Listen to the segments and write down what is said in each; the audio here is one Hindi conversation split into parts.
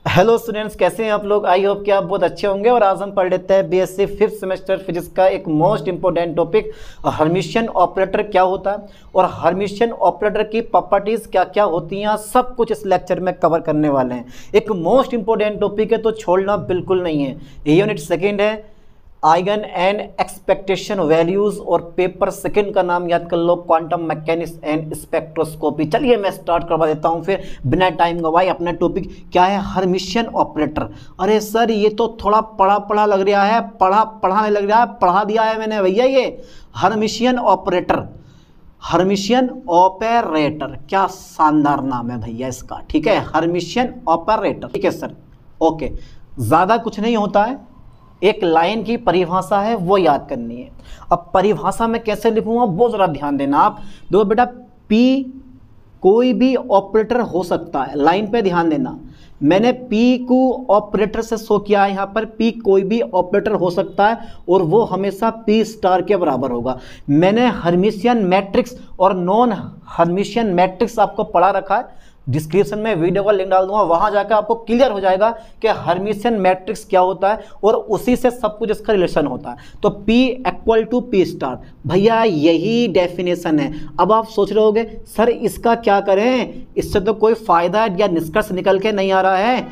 हेलो स्टूडेंट्स, कैसे हैं आप लोग। आई होप कि आप बहुत अच्छे होंगे। और आज हम पढ़ लेते हैं बीएससी 5th सेमेस्टर फिजिक्स का एक most important topic, Hermitian operator क्या होता है और हर्मिशियन ऑपरेटर की प्रॉपर्टीज़ क्या क्या होती हैं, सब कुछ इस लेक्चर में कवर करने वाले हैं। एक मोस्ट इंपॉर्टेंट टॉपिक है तो छोड़ना बिल्कुल नहीं है। यूनिट सेकेंड है आइगन एंड एक्सपेक्टेशन वैल्यूज और पेपर सेकंड का नाम याद कर लो, क्वांटम मैकेनिक्स एंड स्पेक्ट्रोस्कोपी। चलिए मैं स्टार्ट करवा देता हूं फिर बिना टाइम गवाए। अपना टॉपिक क्या है? Hermitian operator. अरे सर ये तो थोड़ा पढ़ा पढ़ा लग रहा है, पढ़ा नहीं लग रहा है, पढ़ा दिया है मैंने भैया। ये हर्मिशियन ऑपरेटर, हर्मिशियन ऑपरेटर, क्या शानदार नाम है भैया इसका। ठीक है, हर्मिशियन ऑपरेटर। ठीक है सर, ओके। ज़्यादा कुछ नहीं होता है, एक लाइन की परिभाषा है वो याद करनी है। अब परिभाषा में कैसे लिखूंगा वो ज़रा ध्यान देना आप। दो बेटा, P कोई भी ऑपरेटर हो सकता है, लाइन पे ध्यान देना। मैंने P को ऑपरेटर से शो किया है यहाँ पर। P कोई भी ऑपरेटर हो सकता है और वो हमेशा P स्टार के बराबर होगा। मैंने हर्मिशियन मैट्रिक्स और नॉन हर्मिशियन मैट्रिक्स आपको पढ़ा रखा है। डिस्क्रिप्शन में वीडियो का लिंक डाल दूंगा, वहां जाकर आपको क्लियर हो जाएगा कि हर्मिशियन मैट्रिक्स क्या होता है और उसी से सब कुछ इसका रिलेशन होता है। तो P equal to P star, भैया यही डेफिनेशन है। अब आप सोच रहे होगे सर इसका क्या करें, इससे तो कोई फायदा या निष्कर्ष निकल के नहीं आ रहा है,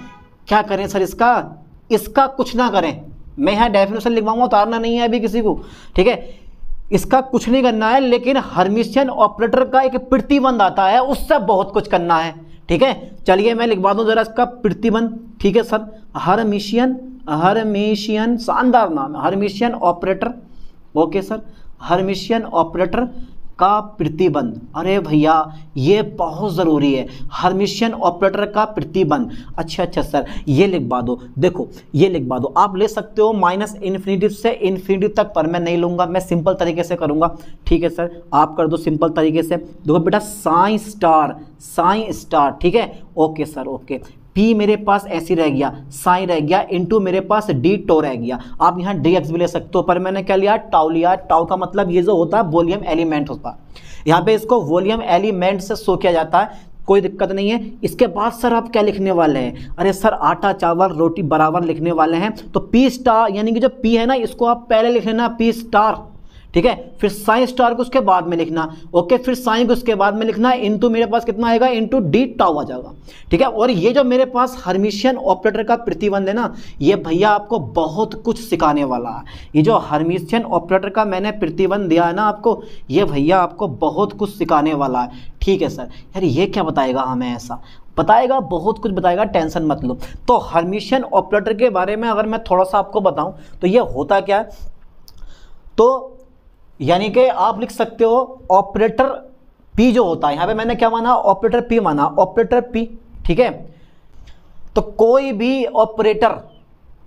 क्या करें सर इसका कुछ ना करें। मैं यहाँ डेफिनेशन लिखवाऊंगा, उतारना नहीं है अभी किसी को, ठीक है। इसका कुछ नहीं करना है, लेकिन हर्मिशियन ऑपरेटर का एक प्रतिबंध आता है, उससे बहुत कुछ करना है। ठीक है, चलिए मैं लिखवा दूं जरा इसका प्रतिबंध। ठीक है सर, हर्मिशियन शानदार नाम है, Hermitian operator. Okay sir, Hermitian operator का प्रतिबंध। अरे भैया ये बहुत ज़रूरी है, हर्मिशियन ऑपरेटर का प्रतिबंध। अच्छा सर ये लिखवा दो। देखो ये लिखवा दो, आप ले सकते हो माइनस इन्फिनिटी से इन्फिनिटी तक, पर मैं नहीं लूँगा, मैं सिंपल तरीके से करूँगा। ठीक है सर, आप कर दो सिंपल तरीके से। देखो बेटा साइन स्टार, ठीक है। Okay sir, okay. P मेरे पास ऐसी रह गया, साइन रह गया, इनटू मेरे पास डी टो रह गया। आप यहाँ dx भी ले सकते हो, पर मैंने क्या लिया? टाउ लिया। टाउ का मतलब ये जो होता है वॉल्यूम एलिमेंट होता है। यहाँ पे इसको वॉल्यूम एलिमेंट से शो किया जाता है, कोई दिक्कत नहीं है। इसके बाद सर आप क्या लिखने वाले हैं? अरे सर आटा चावल रोटी बराबर लिखने वाले हैं। तो P स्टार यानी कि जो P है ना, इसको आप पहले लिख लेना P स्टार, ठीक है। फिर साइन स्टार को उसके बाद में लिखना, ओके। फिर साइन को उसके बाद में लिखना, इनटू मेरे पास कितना आएगा? इनटू डी टाउ आ जाएगा, ठीक है। और ये जो मेरे पास हर्मिशियन ऑपरेटर का प्रतिबंध है ना, ये भैया आपको बहुत कुछ सिखाने वाला है। ये जो हर्मिशियन ऑपरेटर का मैंने प्रतिबंध दिया है ना आपको, ये भैया आपको बहुत कुछ सिखाने वाला है। ठीक है सर, यार ये क्या बताएगा हमें? ऐसा बताएगा, बहुत कुछ बताएगा, टेंशन मत लो। तो हर्मिशियन ऑपरेटर के बारे में अगर मैं थोड़ा सा आपको बताऊँ तो ये होता क्या है, तो यानी कि आप लिख सकते हो ऑपरेटर P जो होता है, यहाँ पे मैंने क्या माना? ऑपरेटर P माना, ऑपरेटर P, ठीक है। तो कोई भी ऑपरेटर,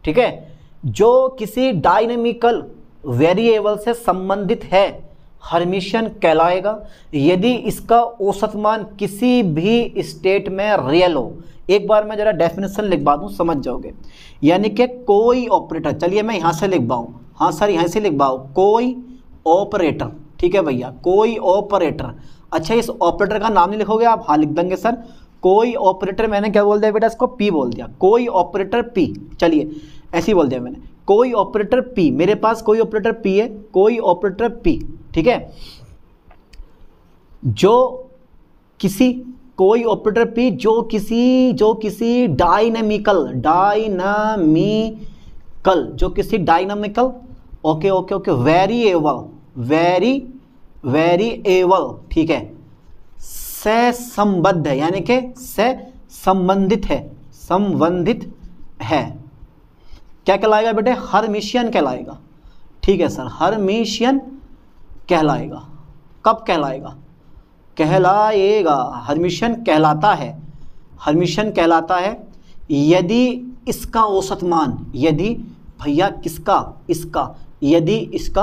ठीक है, जो किसी डायनेमिकल वेरिएबल से संबंधित है, हर्मिशियन कहलाएगा यदि इसका औसत मान किसी भी स्टेट में रियल हो। एक बार मैं जरा डेफिनेशन लिखवा दूं, समझ जाओगे। यानी कि कोई ऑपरेटर, चलिए मैं यहाँ से लिखवाऊँ, हाँ सर यहाँ से लिखवाऊँ, कोई ऑपरेटर, ठीक है भैया, कोई ऑपरेटर। अच्छा इस ऑपरेटर का नाम नहीं लिखोगे आप? हाँ लिख देंगे सर। कोई ऑपरेटर, मैंने क्या बोल दिया बेटा? इसको P बोल दिया, कोई ऑपरेटर P। चलिए ऐसे ही बोल दिया मैंने, कोई ऑपरेटर P। मेरे पास कोई ऑपरेटर P है, कोई ऑपरेटर P, ठीक है, जो किसी, कोई ऑपरेटर P जो किसी डायनामिकल, ओके, वेरिएबल, ठीक है, से संबद्ध है, यानी कि से संबंधित है, क्या कहलाएगा बेटे? हर्मिशियन कहलाएगा। ठीक है सर, हर्मिशियन कहलाएगा। कब कहलाएगा? हर्मिशियन कहलाता है यदि इसका औसत मान, यदि भैया यदि इसका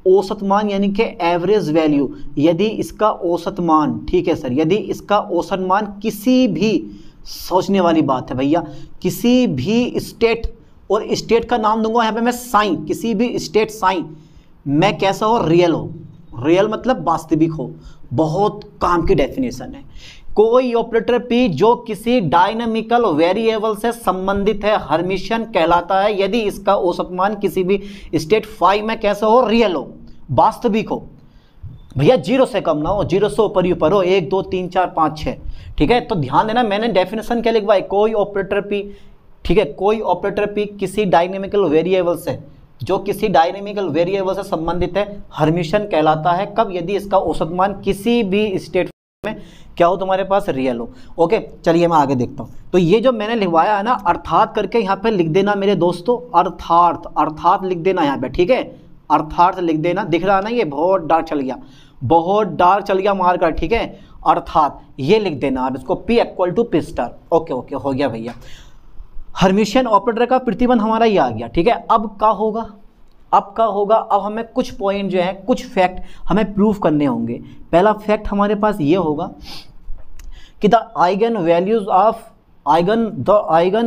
औसत मान यानी कि एवरेज वैल्यू, यदि इसका औसत मान, ठीक है सर, यदि इसका औसत मान किसी भी, सोचने वाली बात है भैया, किसी भी स्टेट, और स्टेट का नाम दूंगा यहाँ पे मैं साइन, किसी भी स्टेट साइन में कैसा हो? रियल हो। रियल मतलब वास्तविक हो। बहुत काम की डेफिनेशन है। कोई ऑपरेटर पी जो किसी डायनामिकल वेरिएबल से संबंधित है हर्मिशियन कहलाता है यदि इसका औसत मान किसी भी स्टेट 5 में कैसे हो, रियल हो, वास्तविक हो। भैया 0 से कम ना हो, 0 से ऊपर ही ऊपर हो, 1 2 3 4 5 6, ठीक है। तो ध्यान देना मैंने डेफिनेशन क्या लिखवाई, कोई ऑपरेटर पी, ठीक है, कोई ऑपरेटर पी किसी डायनेमिकल वेरिएबल से, जो किसी डायनेमिकल वेरिएबल से संबंधित है हर्मिशियन कहलाता है कब, यदि इसका औसत मान किसी भी स्टेट में क्या हो, तुम्हारे पास रियल हो। ओके चलिए मैं आगे देखता हूँ। तो ये जो मैंने लिखवाया है ना, अर्थात करके यहाँ पे लिख देना मेरे दोस्तों, अर्थात लिख देना यहाँ पे, ठीक है, अर्थात लिख देना। दिख रहा ना, ये बहुत डार्क चल गया, बहुत डार्क चल गया मार्कर, ठीक है, अर्थात ये लिख देना आप इसको, P = P star. Okay okay हो गया भैया। हर्मिशियन ऑपरेटर का प्रतिबंध हमारा ये आ गया, ठीक है। अब क्या होगा, अब हमें कुछ पॉइंट जो है, कुछ फैक्ट हमें प्रूफ करने होंगे। पहला फैक्ट हमारे पास ये होगा कि the eigen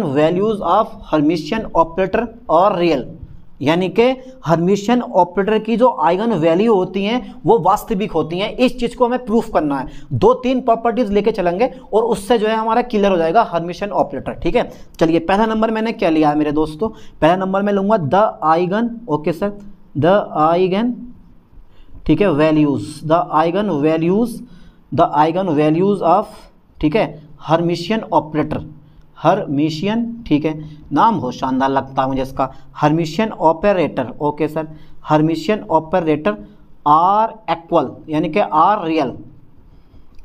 values of Hermitian operator और रियल, यानी कि हर्मिशियन ऑपरेटर की जो आइगन वैल्यू होती हैं वो वास्तविक होती हैं। इस चीज़ को हमें प्रूफ करना है, 2-3 प्रॉपर्टीज लेके चलेंगे और उससे जो है हमारा क्लियर हो जाएगा हर्मिशियन ऑपरेटर, ठीक है। चलिए पहला नंबर मैंने क्या लिया है मेरे दोस्तों, पहला नंबर मैं लूँगा the eigen, okay sir, the eigen, ठीक है, values, the eigen values of, ठीक है, हर्मिशियन ऑपरेटर, हर्मिशियन, ठीक है, नाम बहुत शानदार लगता है मुझे इसका, Hermitian operator, okay sir, Hermitian operator are equal, यानी कि आर रियल,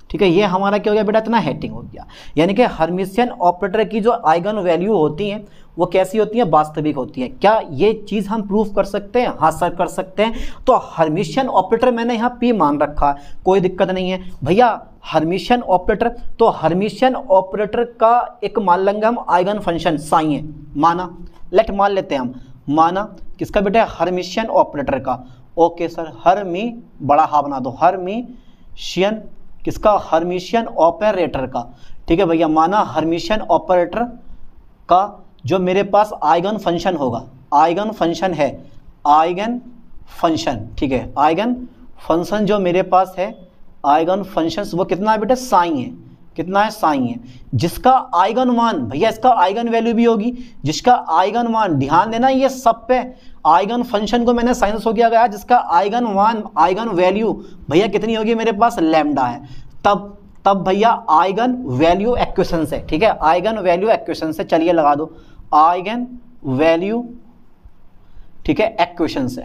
ठीक है। ये हमारा क्या हो गया बेटा, इतना हेटिंग हो गया, यानी कि हर्मिशियन ऑपरेटर की जो आइगन वैल्यू होती हैं वो कैसी होती है, वास्तविक होती है। क्या ये चीज़ हम प्रूफ कर सकते हैं? हाँ सर कर सकते हैं। तो हर्मिशियन ऑपरेटर मैंने यहाँ P मान रखा है, कोई दिक्कत नहीं है भैया। हर्मिशियन ऑपरेटर, तो हर्मिशियन ऑपरेटर का एक मान लेंगे हम आइगन फंक्शन साई है, माना, लेट मान लेते हैं हम, माना किसका बेटा, हर्मिशियन ऑपरेटर का, ओके सर, हर्मी बड़ा हा बना दो, हर्मिशियन किसका, हर्मिशियन ऑपरेटर का, ठीक है भैया, माना हर्मिशियन ऑपरेटर का जो मेरे पास आइगन फंक्शन होगा, आइगन फंक्शन है, आइगन फंक्शन, ठीक है, आइगन फंक्शन जो मेरे पास है, आइगन फंक्शन वो कितना है बेटा, साई है, कितना है, साई है, जिसका आइगन मान, भैया इसका आइगन वैल्यू भी होगी, जिसका आइगन मान, ध्यान देना ये सब पे आइगन फंक्शन को मैंने साइंस हो किया गया, जिसका आइगन मान, आइगन वैल्यू भैया कितनी होगी मेरे पास, लैम्डा है, तब भैया आइगन वैल्यू एक्वेशन से, ठीक है, आइगन वैल्यू एक्वेशन से, चलिए लगा दो, आइगन वैल्यू, ठीक है, एक्वेशन से,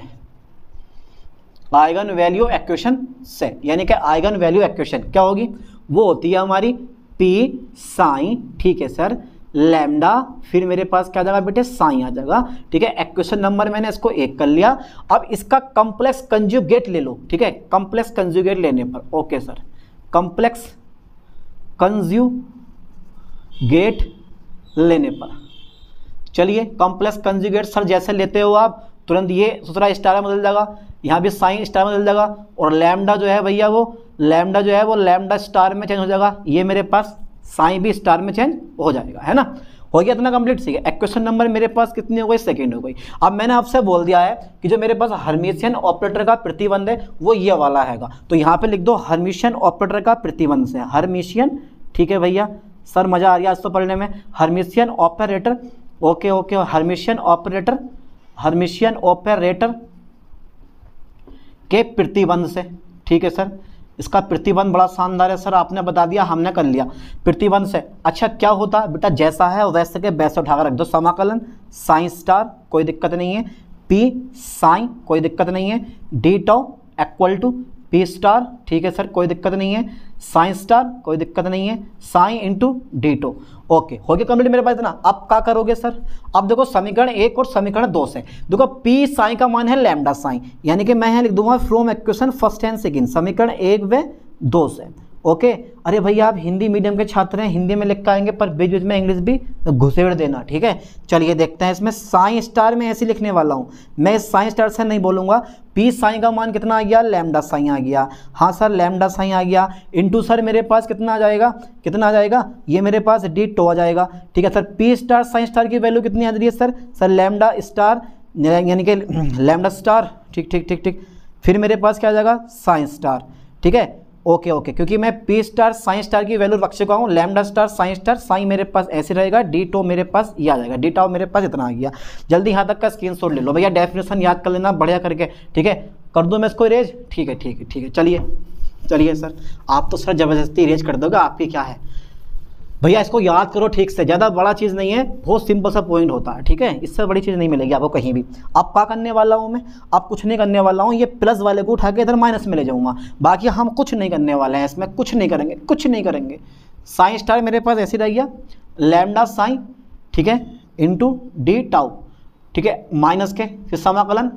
आइगन वैल्यू एक्वेशन से, यानी कि आइगन वैल्यू एक्वेशन क्या होगी, वो होती है हमारी P साइन, ठीक है सर, लैम्डा, फिर मेरे पास क्या आ जाएगा बेटे, साइन आ जाएगा, ठीक है। एक्वेशन नंबर मैंने इसको 1 कर लिया। अब इसका कॉम्प्लेक्स कंजुगेट ले लो, ठीक है, कॉम्प्लेक्स कंजुगेट लेने पर, ओके सर, कॉम्प्लेक्स कंजुगेट लेने पर, चलिए कॉम्प्लेक्स कंजुगेट सर जैसे लेते हो आप, तुरंत ये दूसरा स्टार में बदल जाएगा, यहाँ भी साइन स्टार में बदल जाएगा, और लैम्डा जो है भैया वो लैम्डा जो है वो लैम्डा स्टार में चेंज हो जाएगा, ये मेरे पास साइन भी स्टार में चेंज हो जाएगा, है ना। हो गया इतना कंप्लीट, ठीक है। एक्वेशन नंबर मेरे पास कितनी हो गई, सेकंड हो गई। अब मैंने आपसे बोल दिया है कि जो मेरे पास हर्मिशियन ऑपरेटर का प्रतिबंध है वो ये वाला हैगा, तो यहाँ पे लिख दो हर्मिशियन ऑपरेटर का प्रतिबंध से, हर्मिशियन, ठीक है भैया, सर मज़ा आ रहा है इसको पढ़ने में, Hermitian operator, okay okay, Hermitian operator, Hermitian operator के प्रतिबंध से, ठीक है सर। इसका प्रतिबंध बड़ा शानदार है सर, आपने बता दिया, हमने कर लिया प्रतिबंध से। अच्छा क्या होता है बेटा, जैसा है वैसे के वैसे उठाकर रख दो, समाकलन साइन स्टार कोई दिक्कत नहीं है, P साइन कोई दिक्कत नहीं है, D tau equal to P star, ठीक है सर कोई दिक्कत नहीं है, साइन स्टार कोई दिक्कत नहीं है, psi into D tau, okay हो गया कंप्लीट मेरे पास इतना। अब क्या करोगे सर, अब देखो समीकरण 1 और समीकरण 2 से, देखो P साइन का मान है लैम्डा साइन, यानी कि मैं यहाँ लिख दूंगा from equation first and second, समीकरण 1 व 2 से, ओके। अरे भैया आप हिंदी मीडियम के छात्र हैं, हिंदी में लिख के आएंगे, पर बीच बीच में इंग्लिश भी घुसेड़ देना, ठीक है। चलिए देखते हैं, इसमें साइन स्टार में ऐसे लिखने वाला हूँ मैं, साइन स्टार से नहीं बोलूँगा। P साइन का मान कितना आ गया, लैम्डा साइन आ गया, हाँ सर लैम्डा साइन आ गया, इंटू सर मेरे पास कितना आ जाएगा, कितना आ जाएगा, ये मेरे पास डी टो आ जाएगा, ठीक है sir. P star sign star की वैल्यू कितनी आ रही है सर लैम्डा स्टार, यानी कि लैम्डा स्टार, ठीक ठीक ठीक ठीक, फिर मेरे पास क्या आ जाएगा साइन स्टार, ठीक है। ओके ओके, क्योंकि मैं पी स्टार साइन स्टार की वैल्यू रख चुका हूँ, लैम्डा स्टार साइन मेरे पास ऐसे रहेगा, डी टो मेरे पास ये आ जाएगा, डी टाउ मेरे पास इतना आ गया। जल्दी यहाँ तक का स्क्रीनशॉट ले लो भैया, डेफिनेशन याद कर लेना बढ़िया करके, ठीक है। कर दूँ मैं इसको इरेज? ठीक है ठीक है ठीक है, चलिए चलिए सर, आप तो सर ज़बरदस्ती इरेज कर दोगे, आपकी क्या है भैया, इसको याद करो ठीक से, ज़्यादा बड़ा चीज़ नहीं है, बहुत सिंपल सा पॉइंट होता है, ठीक है, इससे बड़ी चीज़ नहीं मिलेगी आपको कहीं भी। अब क्या करने वाला हूँ मैं, अब कुछ नहीं करने वाला हूँ, ये प्लस वाले को उठा के इधर माइनस में ले जाऊँगा, बाकी हम कुछ नहीं करने वाले हैं इसमें, कुछ नहीं करेंगे, कुछ नहीं करेंगे। साइन स्टार मेरे पास ऐसे रह गया, लैम्डा साइन, ठीक है, इंटू डी टाउ, ठीक है, माइनस के फिर समाकलन,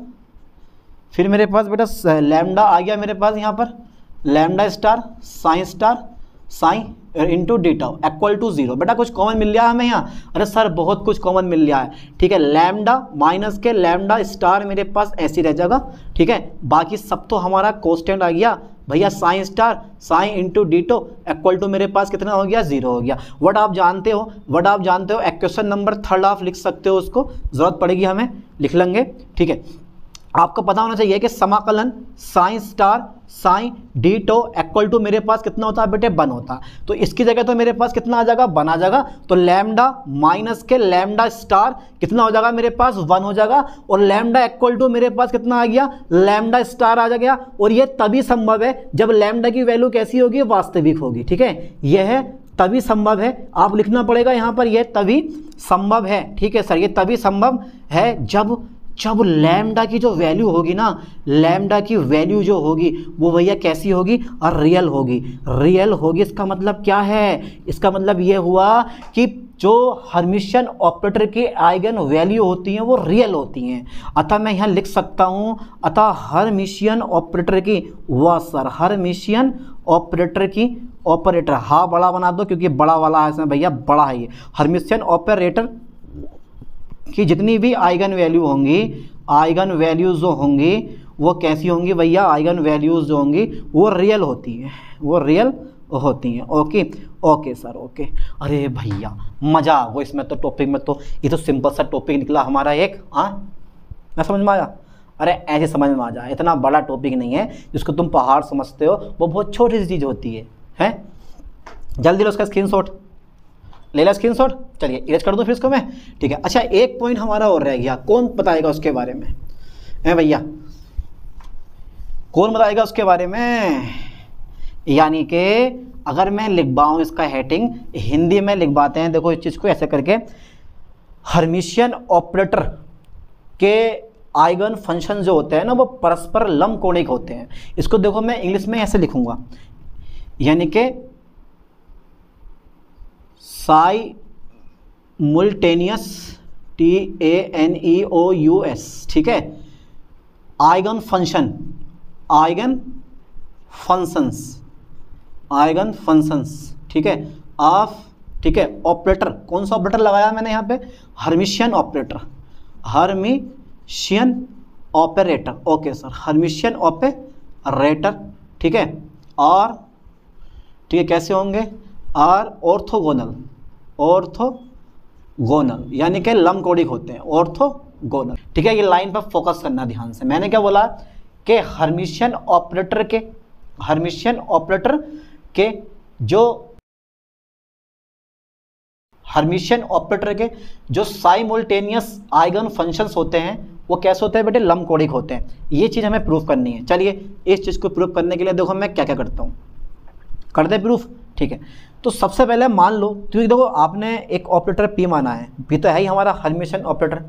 फिर मेरे पास बेटा लैम्डा आ गया मेरे पास यहाँ पर, lambda star psi into D tau equal to 0। बेटा कुछ कॉमन मिल गया हमें यहाँ? अरे सर बहुत कुछ कॉमन मिल गया है, ठीक है। लैम्डा माइनस के लैम्डा स्टार मेरे पास ऐसे रह जाएगा, ठीक है, बाकी सब तो हमारा कांस्टेंट आ गया भैया, psi star psi into D tau equal to मेरे पास कितना हो गया? 0 हो गया। व्हाट आप जानते हो, इक्वेशन नंबर 3 आप लिख सकते हो, उसको ज़रूरत पड़ेगी हमें, लिख लेंगे, ठीक है। आपको पता होना चाहिए कि समाकलन psi star psi D tau equal to मेरे पास कितना होता है बेटे? 1 होता है। तो इसकी जगह तो मेरे पास कितना आ जाएगा? 1 आ जाएगा। तो लैम्डा माइनस के लैम्डा स्टार कितना हो जाएगा मेरे पास? 1 हो जाएगा। और लैम्डा इक्वल टू मेरे पास कितना आ गया? लैम्डा स्टार आ गया। और ये तभी संभव है जब लैम्डा की वैल्यू कैसी होगी? वास्तविक होगी, ठीक है। यह है तभी संभव है, आप लिखना पड़ेगा यहाँ पर, यह तभी संभव है, ठीक है सर, ये तभी संभव है जब लैम्डा की जो वैल्यू होगी ना, लैम्डा की वैल्यू जो होगी वो भैया कैसी होगी? और रियल होगी, रियल होगी। इसका मतलब क्या है? इसका मतलब ये हुआ कि जो हर्मिशियन ऑपरेटर की आइगन वैल्यू होती हैं वो रियल होती हैं। अतः मैं यहाँ लिख सकता हूँ, अतः हर्मिशियन ऑपरेटर की, वाह सर, हर्मिशियन ऑपरेटर की, ऑपरेटर हाँ बड़ा बना दो क्योंकि बड़ा वाला है इसमें भैया, बड़ा है ये। हर्मिशियन ऑपरेटर कि जितनी भी आइगन वैल्यू होंगी, आइगन वैल्यूज़ जो होंगी वो कैसी होंगी भैया? आइगन वैल्यूज़ जो होंगी वो रियल होती हैं, वो रियल होती हैं। Okay okay sir, okay. अरे भैया मज़ा आ गया इसमें तो, टॉपिक में तो ये तो सिंपल सा टॉपिक निकला हमारा एक, हाँ ना, समझ में आया? अरे ऐसे समझ में आ जाए, इतना बड़ा टॉपिक नहीं है जिसको तुम पहाड़ समझते हो, वो बहुत छोटी सी चीज़ होती है, हैं? जल्दी लो उसका स्क्रीनशॉट, ले ला स्क्रीनशॉट। चलिए इरेज कर दूं फिर इसको मैं, ठीक है। अच्छा एक पॉइंट हमारा और रह गया, कौन बताएगा उसके बारे में? है भैया, कौन बताएगा उसके बारे में? यानी कि अगर मैं लिखवाऊँ इसका हेडिंग हिंदी में लिखवाते हैं, देखो इस चीज़ को ऐसे करके, हर्मिशियन ऑपरेटर के आइगन फंक्शन जो होते हैं ना वो परस्पर लंबकोणिक होते हैं। इसको देखो मैं इंग्लिश में ऐसे लिखूंगा, यानी कि साइमुल्टेनियस, TANEOUS, ठीक है, आइगन फंक्शंस, ठीक है, ऑफ, ठीक है, ऑपरेटर, कौन सा ऑपरेटर लगाया मैंने यहाँ पे? Hermitian operator, Hermitian operator, okay sir, Hermitian operator, ठीक है। और ठीक है कैसे होंगे? और ऑर्थोगोनल यानी कि लंबकोणिक होते हैं, ऑर्थोगोनल, ठीक है। ये लाइन पर फोकस करना ध्यान से। मैंने क्या बोला कि हर्मिशियन ऑपरेटर के जो साइमुल्टेनियस आइगन फंक्शंस होते हैं वो कैसे होते हैं बेटे? लंबकोणिक होते हैं। ये चीज़ हमें प्रूफ करनी है। चलिए इस चीज़ को प्रूफ करने के लिए देखो मैं क्या क्या करता हूँ, कर दे प्रूफ, ठीक है। तो सबसे पहले मान लो, क्योंकि देखो आपने एक ऑपरेटर P माना है, P तो है ही हमारा हर्मिशियन ऑपरेटर।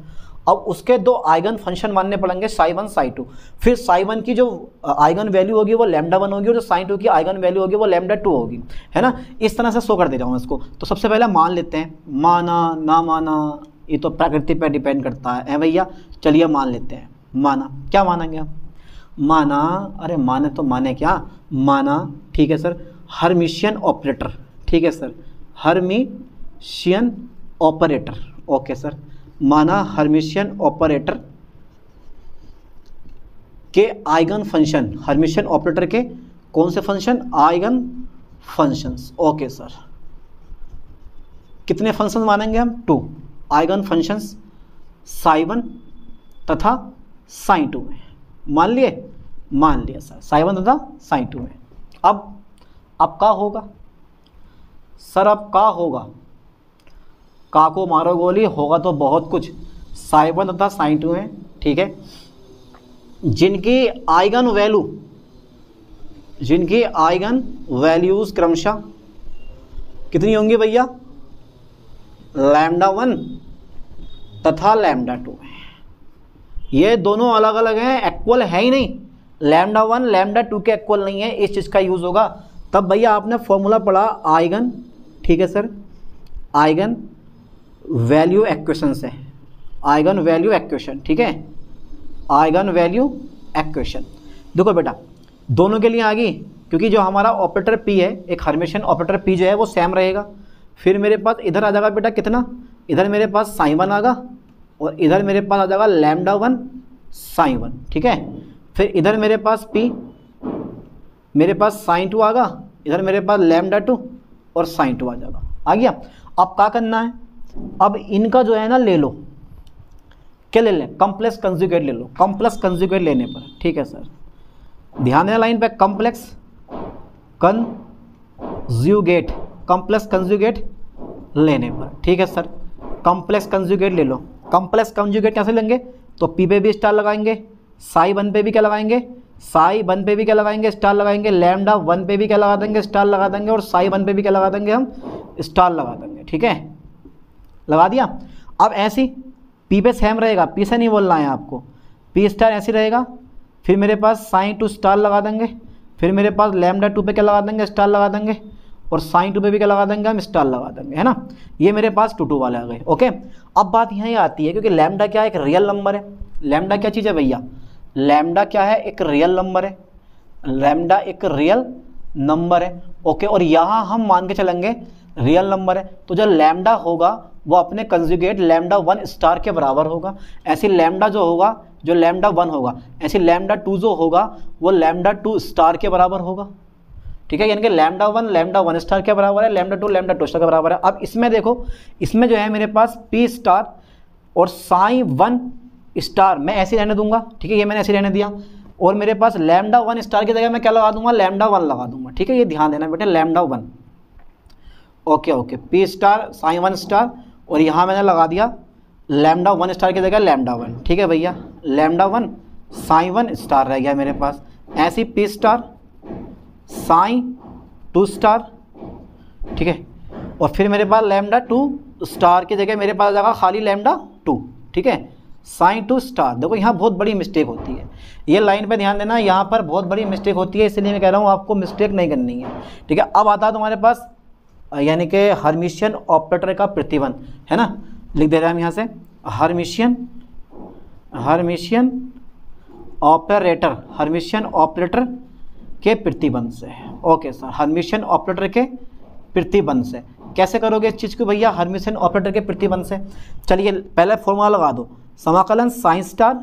अब उसके 2 आइगन फंक्शन मानने पड़ेंगे, साई1 साई2। फिर साई1 की जो आइगन वैल्यू होगी वो λ1 होगी और जो साई2 की आइगन वैल्यू होगी वो λ2 होगी, है ना। इस तरह से शो कर दे रहा हूँ इसको। तो सबसे पहले मान लेते हैं, माना ना माना ये तो प्रकृति पर डिपेंड करता है भैया। चलिए मान लेते हैं, माना, क्या मानेंगे हम? माना, अरे माने तो माने क्या, माना, ठीक है सर, हर्मिशियन ऑपरेटर, ठीक है sir, Hermitian operator, okay sir, माना हर्मिशियन ऑपरेटर के आइगन फंक्शन, हर्मिशियन ऑपरेटर के कौन से function? Eigen functions, okay sir. कितने फंक्शन मानेंगे हम? 2 आइगन फंक्शंस साई1 तथा साई2 में। मान लिए सर, साई1 तथा साई2 में। अब अब का होगा सर, अब का होगा, का को मारो गोली, होगा तो बहुत कुछ। साइन 1 तथा साइन 2 है, ठीक है, जिनकी आइगन वैल्यूज क्रमशः कितनी होंगी भैया, λ1 तथा λ2 है। ये दोनों अलग अलग हैं, इक्वल है ही नहीं, λ1 λ2 के इक्वल नहीं है। इस चीज़ का यूज़ होगा तब भैया आपने फॉर्मूला पढ़ा आइगन, ठीक है सर, आइगन वैल्यू एक्वेशन से, आइगन वैल्यू एक्वेशन, ठीक है, आइगन वैल्यू एक्वेशन। देखो बेटा दोनों के लिए आ गई, क्योंकि जो हमारा ऑपरेटर P है, एक हर्मिशियन ऑपरेटर P जो है वो सेम रहेगा। फिर मेरे पास इधर आ जाएगा बेटा कितना, इधर मेरे पास साइन 1 आएगा और इधर मेरे पास आ जाएगा λ1 साइन 1, ठीक है। फिर इधर मेरे पास P, मेरे पास साइन 2 आएगा, इधर मेरे पास λ2 और साइन 2 आ जाएगा, आ गया। अब क्या करना है, अब इनका जो है ना ले लो, क्या ले लें, कॉम्प्लेक्स कंजुगेट ले लो। कॉम्प्लेक्स कंजुगेट लेने पर, ठीक है सर, ध्यान देना लाइन पे, कॉम्प्लेक्स कंजुगेट, कॉम्प्लेक्स कंजुगेट लेने पर, ठीक है सर, कॉम्प्लेक्स कंजुगेट ले लो। कॉम्प्लेक्स कंजुगेट कैसे लेंगे, तो P पे भी स्टार लगाएंगे, साई 1 पे भी क्या लगाएंगे, साई 1 पे भी क्या लगाएंगे, स्टार लगाएंगे, λ1 पे भी क्या लगा देंगे, स्टार लगा देंगे, और साई 1 पे भी क्या लगा देंगे, हम स्टार लगा देंगे, ठीक है, लगा दिया। अब ऐसी P पे सेम रहेगा, P से नहीं बोलना है आपको, P स्टार ऐसे रहेगा। फिर मेरे पास साइन 2 स्टार लगा देंगे, फिर मेरे पास λ2 पे क्या लगा देंगे, स्टार लगा देंगे, और साइन 2 पे भी क्या लगा देंगे, हम स्टार लगा देंगे, है ना। ये मेरे पास 2 वाले आ गए, ओके। अब बात यहाँ आती है, क्योंकि लैम्डा क्या है, एक रियल नंबर है। लैम्डा क्या चीज़ है भैया, लैम्डा क्या है, एक रियल नंबर है, लैम्डा एक रियल नंबर है, ओके। और यहाँ हम मान के चलेंगे रियल नंबर है, तो जो लैम्डा होगा वो अपने कंजुगेट λ1 स्टार के बराबर होगा। ऐसे लैम्डा जो होगा, जो λ1 होगा, ऐसे λ2 जो होगा वो λ2 स्टार के बराबर होगा, ठीक है। यानी कि λ1 स्टार के बराबर है, λ2 स्टार के बराबर है। अब इसमें देखो, इसमें जो है मेरे पास P स्टार और साइन 1 स्टार मैं ऐसे रहने दूंगा, ठीक है, ये मैंने ऐसे रहने दिया। और मेरे पास λ1 स्टार की जगह मैं क्या लगा दूंगा, λ1 लगा दूंगा, ठीक है। ये ध्यान देना बेटे, λ1, okay okay, P star sign 1 star, और यहाँ मैंने लगा दिया λ1 स्टार की जगह λ1, ठीक है भैया, λ1 साइन 1 स्टार रह गया मेरे पास। ऐसी P स्टार साइन 2 स्टार, ठीक है, और फिर मेरे पास λ2 स्टार की जगह मेरे पास आ जाएगा खाली λ2, ठीक है, साइन 2 स्टार। देखो यहाँ बहुत बड़ी मिस्टेक होती है, ये लाइन पे ध्यान देना, यहाँ पर बहुत बड़ी मिस्टेक होती है, इसलिए मैं कह रहा हूँ आपको मिस्टेक नहीं करनी है, ठीक है। अब आता है तुम्हारे पास यानी कि हर्मिशियन ऑपरेटर का प्रतिबंध, है ना, लिख दे रहे हैं हम यहाँ से, हर्मिशियन ऑपरेटर के प्रतिबंध से, ओके सर, हर्मिशियन ऑपरेटर के प्रतिबंध से। कैसे करोगे इस चीज़ को भैया, हर्मिशियन ऑपरेटर के प्रतिबंध से। चलिए पहले फॉर्मूला लगा दो, समाकलन psi star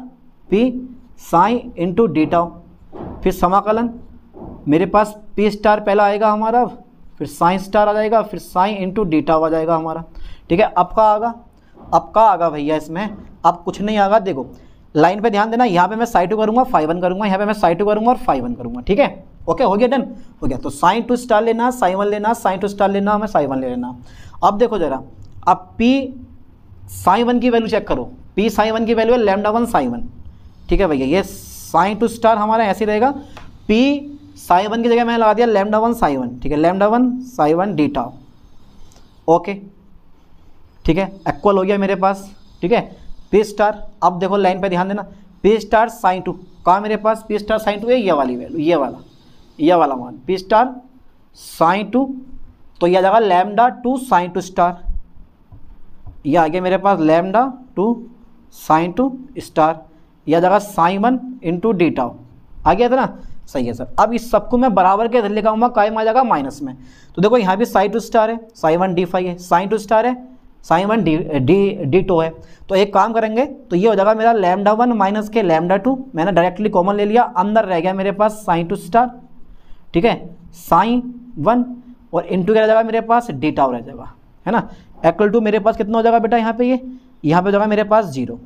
P sign into D tau, फिर समाकलन मेरे पास P स्टार पहला आएगा हमारा, फिर साइन स्टार आ जाएगा, फिर साइन इंटू डी टाउ आ जाएगा हमारा, ठीक है। अब का आगा भैया, इसमें अब कुछ नहीं आगा। देखो लाइन पे ध्यान देना, यहाँ पे मैं साइन 2 करूँगा, फाई 1 करूँगा, यहाँ पे मैं साइन 2 करूँगा और फाई 1 करूँगा, ठीक है, ओके, हो गया, डन हो गया। तो साइन 2 स्टार लेना, साइन 1 लेना, साइन 2 स्टार लेना, हमें साइन 1 ले लेना। अब देखो जरा, अब P साइन 1 की वैल्यू चेक करो, P साइन 1 की वैल्यू है λ1 साइन 1, ठीक है भैया। ये साइन 2 स्टार हमारा ऐसे रहेगा, P साइन 1 की जगह मैंने लगा दिया λ1 साइन 1, ठीक है, λ1 साइन 1 डी टाउ, ओके, ठीक है, इक्वल हो गया मेरे पास, ठीक है। P स्टार, अब देखो लाइन पे ध्यान देना, P स्टार साइन 2 कहाँ मेरे पास, P स्टार साइन 2 है, ये वाली वैल्यू, ये वाला मान, P स्टार साइन 2, तो यह आ जाएगा λ2 साइन 2 स्टार, यह आ गया मेरे पास λ2 साइन 2 स्टार, यह आ जाएगा साइन 1 इंटू डी टाउ, आ गया था ना, सही है सर। अब इस सबको मैं बराबर के इधर लिखाऊंगा, काय में आ जाएगा माइनस में। तो देखो यहाँ भी साइन 2 स्टार है, साइन 1 डी फाई है, साइन 2 स्टार है, साइन 1 डी टू है। तो एक काम करेंगे, तो ये हो जाएगा मेरा λ1 माइनस के λ2, मैंने डायरेक्टली कॉमन ले लिया, अंदर रह गया मेरे पास साइन 2 स्टार, ठीक है, साइन 1 और इंटू क्या रह जाएगा मेरे पास, डी टाउ रह जाएगा, है ना, इक्वल टू मेरे पास कितना हो जाएगा बेटा, यहाँ पे यहाँ पे हो जाएगा मेरे पास 0,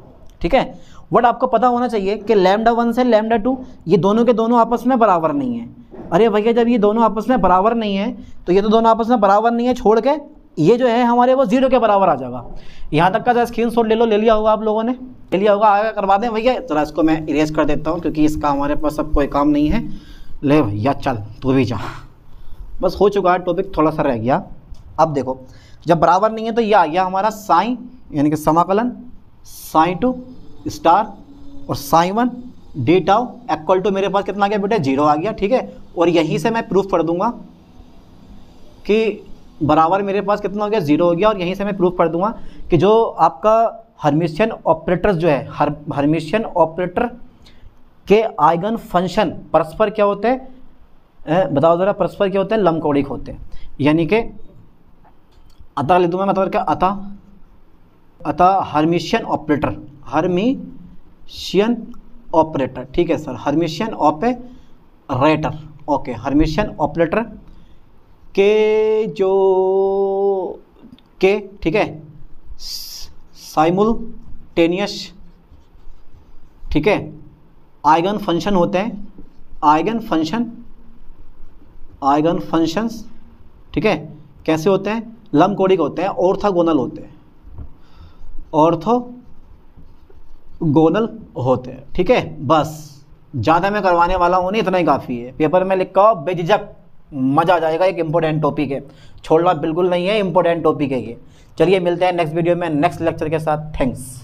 ठीक है। बट आपको पता होना चाहिए कि λ1 से λ2 ये दोनों के दोनों आपस में बराबर नहीं है, अरे भैया जब ये दोनों आपस में बराबर नहीं है तो ये तो दोनों आपस में बराबर नहीं है, छोड़ के ये जो है हमारे वो 0 के बराबर आ जाएगा। यहाँ तक का स्क्रीनशॉट ले लो, ले लिया होगा आप लोगों ने, ले लिया होगा, आगे करवा दें भैया। जरा इसको मैं इरेज कर देता हूँ क्योंकि इसका हमारे पास अब कोई काम नहीं है। ले भैया चल तू भी जा, बस हो चुका है टॉपिक, थोड़ा सा रह गया। अब देखो जब बराबर नहीं है तो ये आ गया हमारा साइन यानी कि समाकलन साइन 2 स्टार और psi 1 D tau equal to मेरे पास कितना आ गया बेटे 0 आ गया, ठीक है। और यहीं से मैं प्रूफ कर दूंगा कि बराबर मेरे पास कितना हो गया 0 हो गया, और यहीं से मैं प्रूफ कर दूंगा कि जो आपका हर्मिशियन ऑपरेटर जो है हर्मिशियन ऑपरेटर के आइगन फंक्शन परस्पर क्या होते हैं, बताओ ज़रा, परस्पर क्या होते हैं, लंबकोणिक होते हैं। यानी कि अतः लिख दूंगा मतलब क्या, अतः हर्मिशियन ऑपरेटर, ठीक है sir, Hermitian operator, okay, Hermitian operator के जो के, ठीक है, साइमुलटेनियस, ठीक है, आइगन फंक्शन होते हैं, आइगन फंक्शंस, ठीक है, कैसे होते हैं, लंबकोणिक होते हैं, ऑर्थोगोनल होते हैं, ऑर्थोगोनल होते हैं, ठीक है। बस ज़्यादा मैं करवाने वाला हूँ नहीं, इतना ही काफ़ी है। पेपर में लिखा हो बेझिझक, मज़ा आ जाएगा। एक इंपॉर्टेंट टॉपिक है, छोड़ना बिल्कुल नहीं है, इंपॉर्टेंट टॉपिक है ये। चलिए मिलते हैं नेक्स्ट वीडियो में नेक्स्ट लेक्चर के साथ। थैंक्स।